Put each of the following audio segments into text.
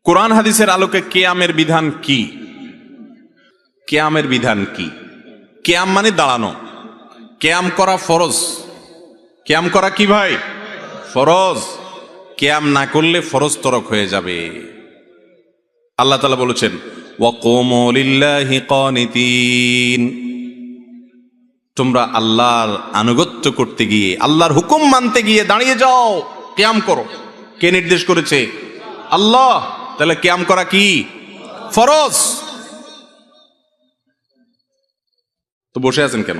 কোরআন হাদিসের আলোকে কিয়ামের বিধান কি? কিয়ামের বিধান কি? কিয়াম মানে দাঁড়ানো। কিয়াম করা ফরজ। কিয়াম করা কি ভাই? ফরজ। কিয়াম না করলে ফরজ তরক হয়ে যাবে। আল্লাহ তাআলা বলেছেন ওয়াকুমু লিল্লাহি কানিতিন, তোমরা আল্লাহর আনুগত্য করতে গিয়ে, আল্লাহর হুকুম মানতে গিয়ে দাঁড়িয়ে যাও, কিয়াম করো। কে নির্দেশ করেছে? আল্লাহ। তাহলে কিয়াম করা কি? ফরজ। তো বসে আছেন কেন?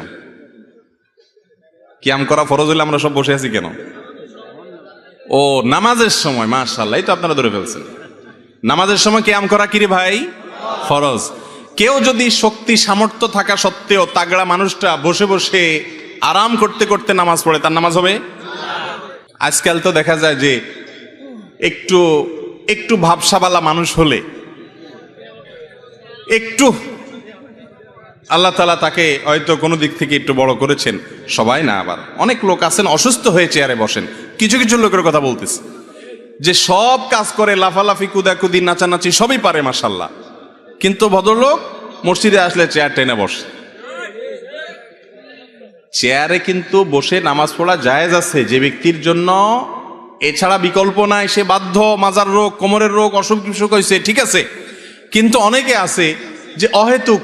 কিয়াম করা ফরজ হলে আমরা সব বসে আছি কেন? ও নামাজের সময়, মাশাআল্লাহ, এই তো আপনারা ধরে ফেলছেন। নামাজের সময় কিয়াম করা কি রে ভাই? ফরজ। কেউ যদি শক্তি সামর্থ্য থাকা সত্ত্বেও তাগড়া মানুষটা বসে বসে আরাম করতে করতে নামাজ পড়ে, তার নামাজ হবে? আজকাল তো দেখা যায় যে একটু একটু ভাবসাবালা মানুষ হলে, একটু আল্লাহ তাআলা তাকে হয়তো কোনো দিক থেকে একটু বড় করেছেন, সবাই না, আবার অনেক লোক আছেন অসুস্থ হয়ে চেয়ারে বসেন। কিছু কিছু লোকের কথা বলতেছে যে সব কাজ করে, লাফালাফি কুদাকুদি নাচানাচি সবই পারে মাশাআল্লাহ, কিন্তু ভদ্রলোক মসজিদে আসলে চেয়ার টেনে বসে। চেয়ারে কিন্তু বসে নামাজ পড়া জায়েজ আছে যে ব্যক্তির জন্য এছাড়া বিকল্প নাই, সে বাধ্য, মাজার রোগ, কোমরের রোগ, অসুখ বিসুখ হয়েছে, ঠিক আছে। কিন্তু অনেকে আছে যে অহেতুক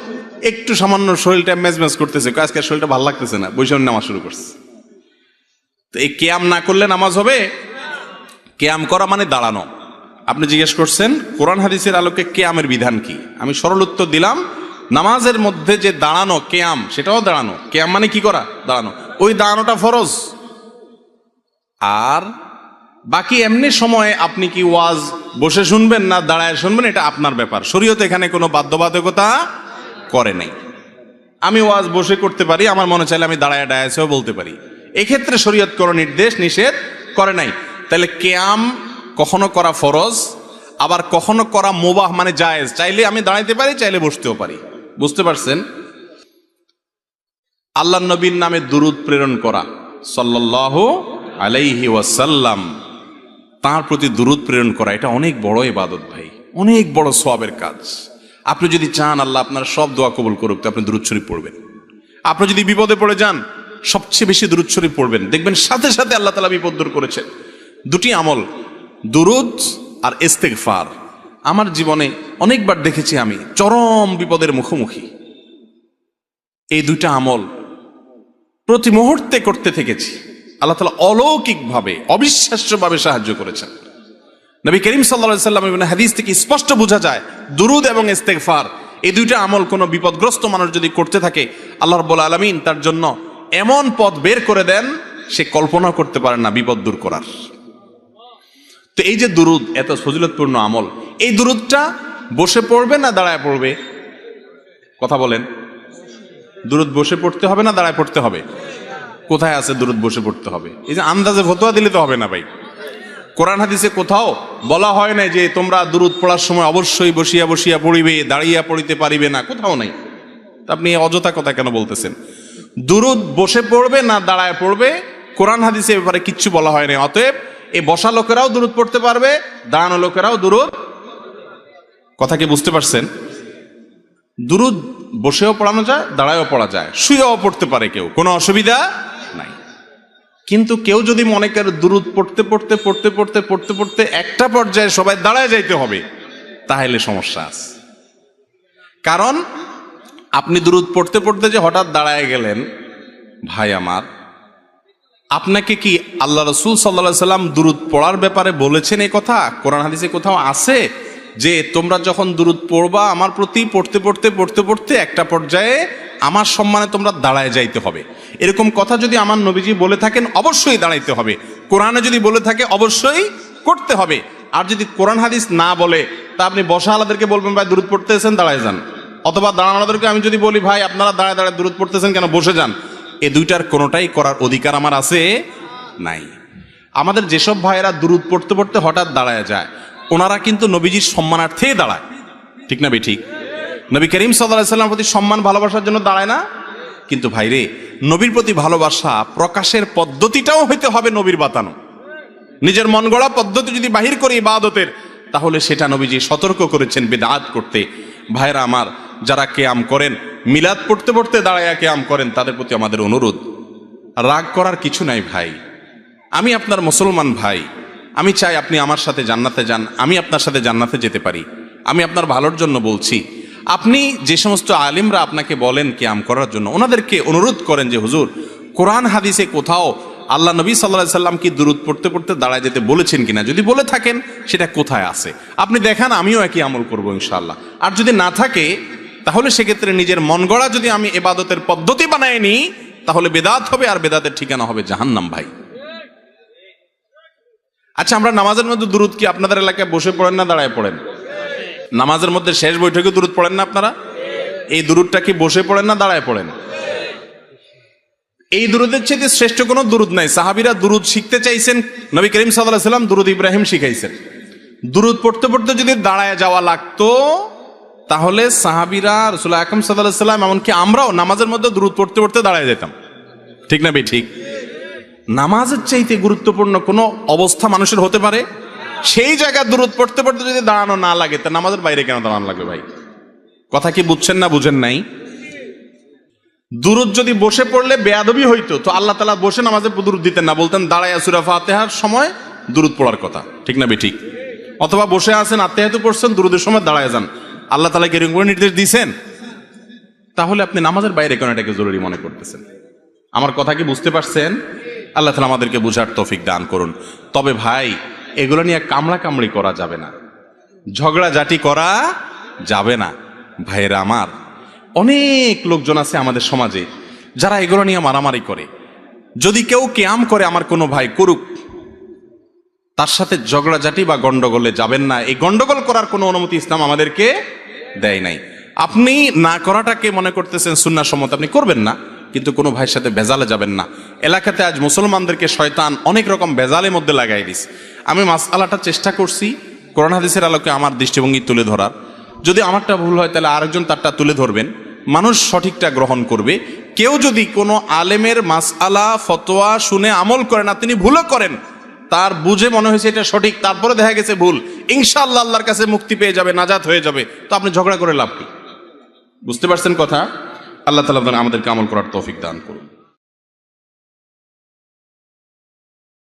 একটু সামান্য শরীরটা মেজমেজ করতেছে, আজকে শরীরটা ভালো লাগতেছে না, বসে নামাজ শুরু করছে। তো এই কিয়াম না করলে নামাজ হবে? কিয়াম করা মানে দাঁড়ানো। আপনি জিজ্ঞেস করছেন কোরআন হাদিসের আলোকে কিয়ামের বিধান কি? আমি সরল উত্তর দিলাম, নামাজের মধ্যে যে দাঁড়ানো কিয়াম, সেটাও দাঁড়ানো। কিয়াম মানে কি করা? দাঁড়ানো। ওই দাঁড়ানোটা ফরজ। আর বাকি এমনি সময়ে আপনি কি ওয়াজ বসে শুনবেন না দাঁড়ায় শুনবেন, এটা আপনার ব্যাপার। শরীয়ত এখানে কোনো বাধ্যবাধকতা করে নাই। আমি ওয়াজ বসে করতে পারি, আমার মনে চাইলে আমি দাঁড়ায় ডায়াসেও বলতে পারি। এক্ষেত্রে শরীয়ত কোনো নির্দেশ নিষেধ করে নাই। তাহলে কিয়াম কখনো করা ফরজ, আবার কখনো করা মুবাহ মানে জায়েজ। চাইলে আমি দাঁড়াইতে পারি, চাইলে বসতেও পারি। বুঝতে পারছেন? আল্লাহর নবীর নামে দুরূদ প্রেরণ করা, সাল্লাল্লাহু আলাইহি ওয়াসাল্লাম, তাঁর প্রতি দুরূদ প্রেরণ করা, এটা অনেক বড় ইবাদত ভাই, অনেক বড় সওয়াবের কাজ। আপনি যদি চান আল্লাহ আপনার সব দোয়া কবুল করুক, তো আপনি দুরূদ শরীফ পড়বেন। আপনি যদি বিপদে পড়ে যান, সবচেয়ে বেশি দুরূদ শরীফ পড়বেন, দেখবেন সাথে সাথে আল্লাহ তাআলা বিপদ দূর করেছেন। দুটি আমল, দুরূদ আর ইস্তেগফার, আমার জীবনে অনেকবার দেখেছি আমি চরম বিপদের মুখোমুখি। এই দুইটা আমল প্রতি মুহূর্তে করতে থেকেছি। আল্লাহ তাআলা অলৌকিকভাবে, অবিশ্বাস্যভাবে সাহায্য করেছেন। নবী করিম সাল্লাল্লাহু আলাইহি ওয়াসাল্লাম ইবনে হাদিস থেকে স্পষ্ট বোঝা যায়, দুরূদ এবং ইস্তেগফার, এই দুইটা আমল কোনো বিপদগ্রস্ত মানুষ যদি করতে থাকে, আল্লাহ রাব্বুল আলামিন তার জন্য এমন পথ বের করে দেন, সে কল্পনা করতে পারে না বিপদ দূর করার। তো এই যে দুরূদ, এত ফজিলতপূর্ণ আমল, এই দুরূদটা বসে পড়বে না দাঁড়ায় পড়বে? কথা বলেন। দুরূদ বসে পড়তে হবে না দাঁড়ায় পড়তে হবে? কোথায় আছে দুরূদ বসে পড়তে হবে? এই যে আন্দাজে ফতোয়া দিলে তো হবে না ভাই। কোরআন হাদিসে কোথাও বলা হয় না যে তোমরা দুরূদ পড়ার সময় অবশ্যই বসিয়া বসিয়া পড়িবে, দাঁড়িয়ে পড়িতে পারিবে না, কোথাও নাই। তা আপনি অযথা কথা কেন বলতেছেন? দুরূদ বসে পড়বে না দাঁড়ায় পড়বে, কোরআন হাদিসে ব্যাপারে কিচ্ছু বলা হয় না। অতএব এই বসা লোকেরাও দুরূদ পড়তে পারবে, দাঁড়ানো লোকেরাও দুরূদ। কথা কি বুঝতে পারছেন? দুরূদ বসেও পড়ানো যায়, দাঁড়ায়ও পড়া যায়, শুয়েও পড়তে পারে কেউ, কোনো অসুবিধা নাই। কিন্তু কেউ যদি মনে করে দুরূদ পড়তে পড়তে পড়তে পড়তে পড়তে পড়তে একটা পর্যায়ে সবাই দাঁড়ায় যাইতে হবে, তাহলে সমস্যা আছে। কারণ আপনি দুরূদ পড়তে পড়তে যে হঠাৎ দাঁড়ায় গেলেন, ভাই আমার, আপনাকে কি আল্লাহ রাসূল সাল্লাল্লাহু আলাইহি ওয়াসাল্লাম দুরূদ পড়ার ব্যাপারে বলেছেন? এই কথা কোরআন হাদিসে কোথাও আছে যে তোমরা যখন দুরূদ পড়বা আমার প্রতি, পড়তে পড়তে পড়তে পড়তে একটা পর্যায়ে আমার সম্মানে তোমরা দাঁড়ায় যাইতে হবে? এরকম কথা যদি আমার নবীজি বলে থাকেন, অবশ্যই দাঁড়াইতে হবে। কোরআনে যদি বলে থাকে, অবশ্যই করতে হবে। আর যদি কোরআন হাদিস না বলে, তা আপনি বসা আলাদেরকে বলবেন ভাই দুরূদ পড়তেছেন, দাঁড়ায় যান। অথবা দাঁড়ানোদেরকে আমি যদি বলি ভাই আপনারা দাঁড়ায় দাঁড়ায় দুরূদ পড়তেছেন কেন, বসে যান। এই দুইটার কোনোটাই করার অধিকার আমার আছে নাই। আমাদের যেসব ভাইয়েরা দুরূদ পড়তে পড়তে হঠাৎ দাঁড়ায় যায়, ওনারা কিন্তু নবীজির সম্মানার্থেই দাঁড়ায়, ঠিক না বে ঠিক? নবী করিম সাল্লাল্লাহু আলাইহি ওয়াসাল্লামের প্রতি সম্মান ভালোবাসার জন্য দাঁড়ায় না? কিন্তু ভাইরে, নবীর প্রতি ভালোবাসা প্রকাশের পদ্ধতিটাও হইতে হবে নবীর বাতানো। নিজের মন গড়া পদ্ধতি যদি বাহির করি ইবাদতের, তাহলে সেটা নবীজি সতর্ক করেছেন বিদআত করতে। ভাইরা আমার, যারা কিয়াম করেন, মিলাদ পড়তে পড়তে দাঁড়ায়া কিয়াম করেন, তাদের প্রতি আমাদের অনুরোধ, রাগ করার কিছু নাই ভাই। আমি আপনার মুসলমান ভাই, আমি চাই আপনি আমার সাথে জান্নাতে যান, আমি আপনার সাথে জান্নাতে যেতে পারি। আমি আপনার ভালোর জন্য বলছি। আপনি যে সমস্ত আলিমরা আপনাকে বলেন কিয়াম করার জন্য, ওনাদেরকে অনুরোধ করেন যে হুজুর, কোরআন হাদিসে কোথাও আল্লাহ নবী সাল্লাল্লাহু আলাইহি সাল্লাম কি দুরূদ পড়তে পড়তে দাঁড়ায় যেতে বলেছেন কিনা, যদি বলে থাকেন সেটা কোথায় আছে আপনি দেখান, আমিও একই আমল করব ইনশাআল্লাহ। আর যদি না থাকে, তাহলে সেক্ষেত্রে নিজের মন গড়া যদি আমি ইবাদতের পদ্ধতি বানায় নিই, তাহলে বেদাত হবে, আর বেদাতের ঠিকানা হবে জাহান্নাম ভাই। আচ্ছা, আমরা নামাজের মধ্যে দুরূদ কি আপনাদের এলাকায় বসে পড়েন না দাঁড়ায় পড়েন? নামাজের মধ্যে শেষ বৈঠকে দুরূদ পড়েন না আপনারা? এই দুরূদটা কি বসে পড়েন না দাঁড়ায় পড়েন? এই দুরূদের চেয়ে শ্রেষ্ঠ কোনো দুরূদ নাই। সাহাবীরা দুরূদ শিখতে চাইছেন, নবী করিম সাল্লাল্লাহু আলাইহি ওয়াসাল্লাম দুরূদ ইব্রাহিম শিখাইছেন। দুরূদ পড়তে পড়তে যদি দাঁড়ায় যাওয়া লাগতো, তাহলে সাহাবীরা, রাসূলুল্লাহ আকরাম সাল্লাল্লাহু আলাইহি ওয়াসাল্লাম, এমনকি আমরাও নামাজের মধ্যে দুরূদ পড়তে পড়তে দাঁড়ায় যেতাম। ঠিক না ভাই? ঠিক। নামাজের চাইতে গুরুত্বপূর্ণ কোনো অবস্থা মানুষের হতে পারে? সেই জায়গায় দুরূদ পড়তে পড়তে যদি দাঁড়ানো না লাগে, তা নামাজের বাইরে কেন দাঁড়ানো লাগবে ভাই? কথা কি বুঝছেন না বুঝেন নাই? দুরূদ যদি বসে পড়লে বেয়াদবি হইতো, তো আল্লাহ তাআলা বসে নামাজে দুরূদ দিতেন না, বলতেন দাঁড়ায়া সূরা ফাতিহার সময় দুরূদ পড়ার কথা। ঠিক না ভাই? ঠিক। অথবা বসে আছেন, আত্তাহিয়াতু পড়ছেন, দুরূদের সময় দাঁড়ায় যান। আল্লাহ তাআলা কি এরকম করে নির্দেশ দিয়েছেন? তাহলে আপনি নামাজের বাইরে কেন এটাকে জরুরি মনে করতেছেন? আমার কথা কি বুঝতে পারছেন? আল্লাহ তাআলা আমাদেরকে বুঝার তৌফিক দান করুন। তবে ভাই, এগুলো নিয়ে কামড়াকামড়ি করা যাবে না, ঝগড়াঝাটি করা যাবে না। ভাইয়েরা আমার, অনেক লোকজন আছে আমাদের সমাজে যারা এগুলো নিয়ে মারামারি করে। যদি কেউ কিয়াম করে, আমার কোনো ভাই করুক, তার সাথে ঝগড়াঝাটি বা গন্ডগোলে যাবেন না। এই গন্ডগোল করার কোনো অনুমতি ইসলাম আমাদেরকে দেয় নাই। আপনি না করাটাকে মনে করতেছেন সুন্নাহ সম্মত, আপনি করবেন না, কিন্তু কোনো ভাইয়ের সাথে ভেজালে যাবেন না। এলাকাতে আজ মুসলমানদেরকে শয়তান অনেক রকম ভেজালের মধ্যে লাগাই দিস। আমি মাসআলাটা চেষ্টা করছি কোরআন হাদিসের আলোকে আমার দৃষ্টিভঙ্গি তুলে ধরার। যদি আমারটা ভুল হয়, তাহলে আরেকজন তারটা তুলে ধরবেন, মানুষ সঠিকটা গ্রহণ করবে। কেউ যদি কোনো আলেমের মাসআলা ফতোয়া শুনে আমল করে না, তিনি ভুলও করেন, তার বুঝে মনে হয়েছে এটা সঠিক, তারপরে দেখা গেছে ভুল, ইনশাআল্লাহ আল্লাহর কাছে মুক্তি পেয়ে যাবে, নাজাত হয়ে যাবে, তো আপনি ঝগড়া করে লাভ কি? বুঝতে পারছেন কথা? আল্লাহ তাআলা আমাদেরকে আমল করার তৌফিক দান করুন।